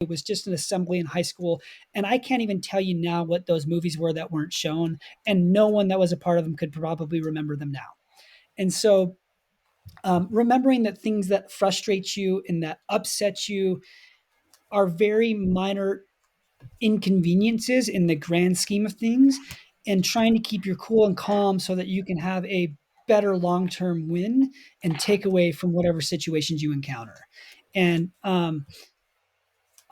was just an assembly in high school, and I can't even tell you now what those movies were that weren't shown, and no one that was a part of them could probably remember them now. And so, remembering that things that frustrate you and that upset you are very minor inconveniences in the grand scheme of things, and trying to keep your cool and calm so that you can have a better long-term win and take away from whatever situations you encounter. And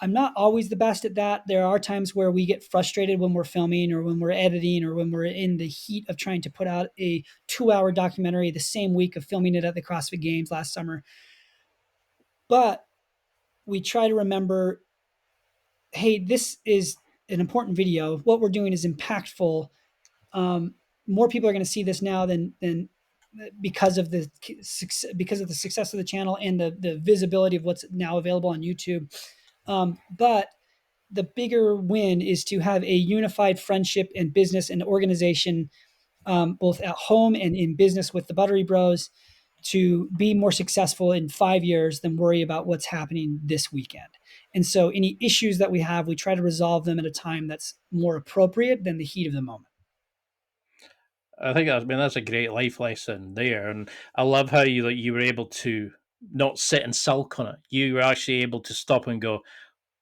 I'm not always the best at that. There are times where we get frustrated when we're filming or when we're editing or when we're in the heat of trying to put out a 2-hour documentary the same week of filming it at the CrossFit Games last summer. But we try to remember, hey, this is an important video. What we're doing is impactful. Um, More people are going to see this now than because of the success of the channel and the visibility of what's now available on YouTube. But the bigger win is to have a unified friendship and business and organization, both at home and in business with the Buttery Bros, to be more successful in 5 years than worry about what's happening this weekend. And so, any issues that we have, we try to resolve them at a time that's more appropriate than the heat of the moment. I think that's a great life lesson there, and I love how you were able to not sit and sulk on it. You were actually able to stop and go,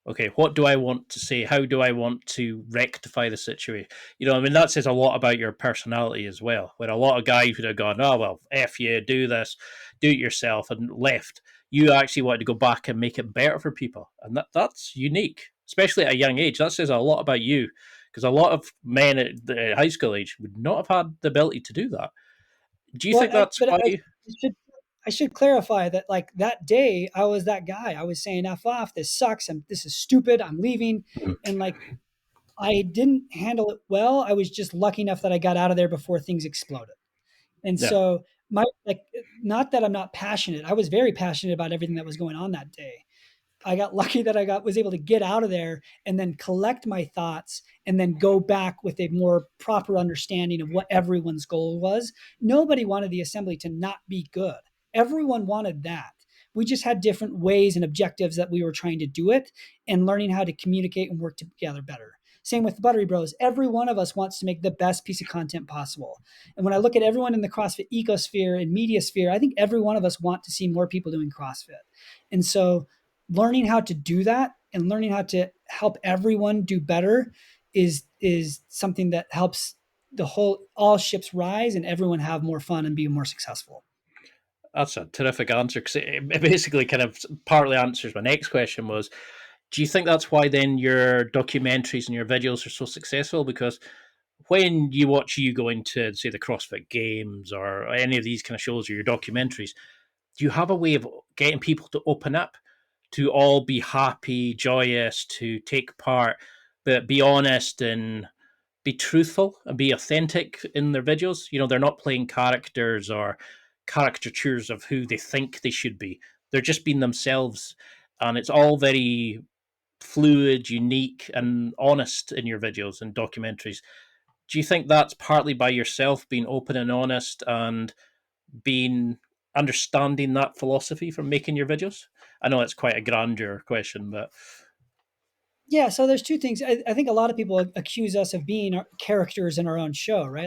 okay, what do I want to say? How do I want to rectify the situation? That says a lot about your personality as well. Where a lot of guys would have gone, oh, well, F you, do this, do it yourself, and left. You actually wanted to go back and make it better for people. And that's unique, especially at a young age. That says a lot about you, because a lot of men at the high school age would not have had the ability to do that. Do you Well, think that's but why? I should clarify that, like, that day I was that guy. I was saying "f off." This sucks. This is stupid. I'm leaving. And like, I didn't handle it well. I was just lucky enough that I got out of there before things exploded. And Yeah. so, my like, not that I'm not passionate. I was very passionate about everything that was going on that day. I got lucky that I was able to get out of there and then collect my thoughts and then go back with a more proper understanding of what everyone's goal was. Nobody wanted the assembly to not be good. Everyone wanted that. We just had different ways and objectives that we were trying to do it, and learning how to communicate and work together better. Same with the Buttery Bros. Every one of us wants to make the best piece of content possible. And when I look at everyone in the CrossFit ecosphere and media sphere, I think every one of us want to see more people doing CrossFit. And so, learning how to do that and learning how to help everyone do better is something that helps all ships rise and everyone have more fun and be more successful. That's a terrific answer, because it basically kind of partly answers my next question was, do you think that's why then your documentaries and your videos are so successful? Because when you watch you go into, say, the CrossFit Games or any of these kind of shows or your documentaries, do you have a way of getting people to open up, to all be happy, joyous, to take part, but be honest and be truthful and be authentic in their videos? They're not playing characters or caricatures of who they think they should be. They're just being themselves. And it's all very fluid, unique, and honest in your videos and documentaries. Do you think that's partly by yourself being open and honest and being understanding that philosophy from making your videos? I know it's quite a grandeur question, but Yeah, so there's two things. I think a lot of people accuse us of being characters in our own show, right?